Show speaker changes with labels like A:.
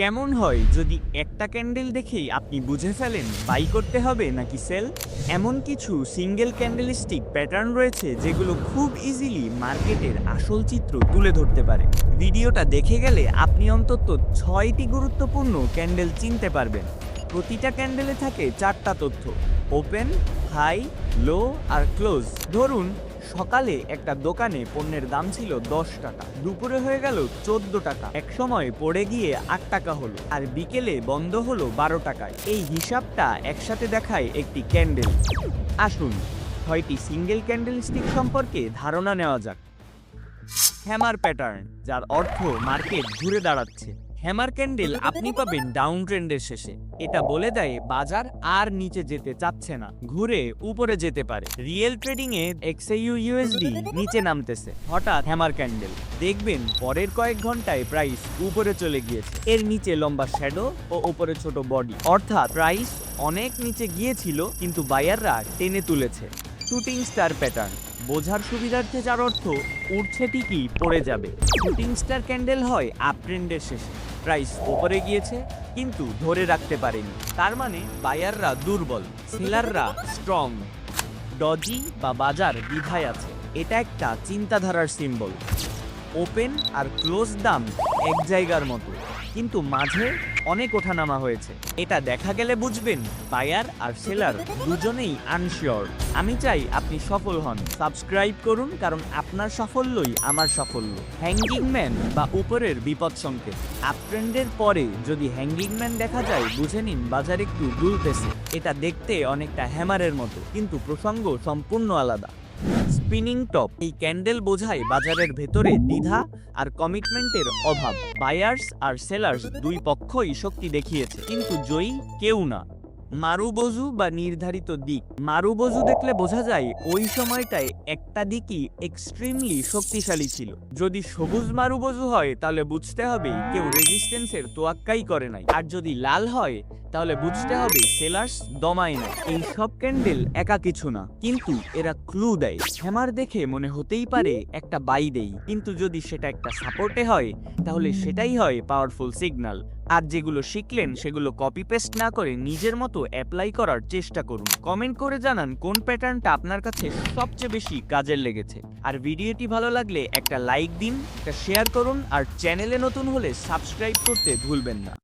A: কেমন হয় যদি একটা ক্যান্ডেল দেখেই আপনি বুঝে ফেলেন বাই করতে হবে নাকি সেল? এমন কিছু সিঙ্গেল ক্যান্ডেলস্টিক প্যাটার্ন রয়েছে যেগুলো খুব ইজিলি মার্কেটের আসল চিত্র তুলে ধরতে পারে। ভিডিওটা দেখে গেলে আপনি অন্তত 6টি গুরুত্বপূর্ণ ক্যান্ডেল চিনতে পারবেন। প্রতিটা ক্যান্ডেলে থাকে 4টা তথ্য: ওপেন, হাই, লো আর ক্লোজ। ধরুন সকালে একটা দোকানে পণ্যের দাম ছিল 10 টাকা, দুপুরে হয়ে গেল 14 টাকা, এক সময় পড়ে গিয়ে 8 টাকা হলো, আর বিকেলে বন্ধ হলো 12 টাকায়। এই হিসাবটা একসাথে দেখায় একটি ক্যান্ডেল। আসুন 6টি সিঙ্গেল ক্যান্ডেলস্টিক সম্পর্কে ধারণা নেওয়া যাক। হ্যামার প্যাটার্ন, যার অর্থ মার্কেট ঘুরে দাঁড়াচ্ছে। হ্যামার ক্যান্ডেল আপনি পাবেন ডাউন ট্রেন্ডের শেষে। এটা বলে দেয় বাজার আর নিচে যেতে চাচ্ছে না, ঘুরে উপরে যেতে পারে। রিয়েল ট্রেডিং এ XAU/USD নিচে নামতেছে, হঠাৎ হ্যামার ক্যান্ডেল, দেখবেন পরের কয়েক ঘন্টায় প্রাইস উপরে চলে গিয়েছে। এর নিচে লম্বা শ্যাডো ও উপরে ছোট বডি, অর্থাৎ প্রাইস অনেক নিচে গিয়েছিল কিন্তু বায়াররা টেনে তুলেছে। শুটিং স্টার প্যাটার্ন, বোঝার সুবিধার্থে যার অর্থ উঠছে ঠিকই পড়ে যাবে। শুটিং স্টার ক্যান্ডেল হয় আপ ট্রেন্ডের শেষে, প্রাইস উপরে গিয়েছে কিন্তু ধরে রাখতে পারেনি, তার মানে বায়াররা দুর্বল, সেলাররা স্ট্রং। ডজি বা বাজার দ্বিধায় আছে, এটা একটা চিন্তাধারার সিম্বল। ওপেন আর ক্লোজ দাম এক জায়গার মতো, কিন্তু মাঝে অনেক ওঠানামা হয়েছে। এটা দেখা গেলে বুঝবেন বায়ার আর সেলার দুজনেই আনশিওর। আমি চাই আপনি সফল হন। সাবস্ক্রাইব করুন, কারণ আপনার সাফল্যই আমার সাফল্য। হ্যাঙ্গিং ম্যান বা উপরের বিপদ সংকেত, আপ ট্রেন্ডের পরে যদি হ্যাঙ্গিং ম্যান দেখা যায় বুঝে নিন বাজার একটু দুলতেছে। এটা দেখতে অনেকটা হ্যামারের মতো, কিন্তু প্রসঙ্গ সম্পূর্ণ আলাদা। স্পিনিং টপ, এই ক্যান্ডেল বোঝায় বাজারের ভেতরে দ্বিধা আর কমিটমেন্টের অভাব। বায়ার্স আর সেলার্স দুই পক্ষই শক্তি দেখিয়েছে, কিন্তু জয়ী কেউ না। মারুবোজু বা নির্ধারিত দিক, মারুবোজু দেখলে বোঝা যায় ওই সময়টায় একটা দিকই এক্সট্রিমলি শক্তিশালী ছিল। যদি সবুজ মারুবোজু হয় তাহলে বুঝতে হবে কেউ রেজিস্ট্যান্সের তোয়াক্কাই করে নাই, আর যদি লাল হয় তাহলে বুঝতে হবে সেলার্স দমায় না। এই সব ক্যান্ডেল একা কিছু না, কিন্তু এরা ক্লু দেয়। হ্যামার দেখে মনে হতেই পারে একটা বাই দেই, কিন্তু যদি সেটা একটা সাপোর্টে হয় তাহলে সেটাই হয় পাওয়ারফুল সিগন্যাল। আর যেগুলো শিখলেন সেগুলো কপি পেস্ট না করে নিজের মতো অ্যাপ্লাই করার চেষ্টা করুন। কমেন্ট করে জানান কোন প্যাটার্নটা আপনার কাছে সবচেয়ে বেশি কাজের লেগেছে। আর ভিডিওটি ভালো লাগলে একটা লাইক দিন, একটা শেয়ার করুন, আর চ্যানেলে নতুন হলে সাবস্ক্রাইব করতে ভুলবেন না।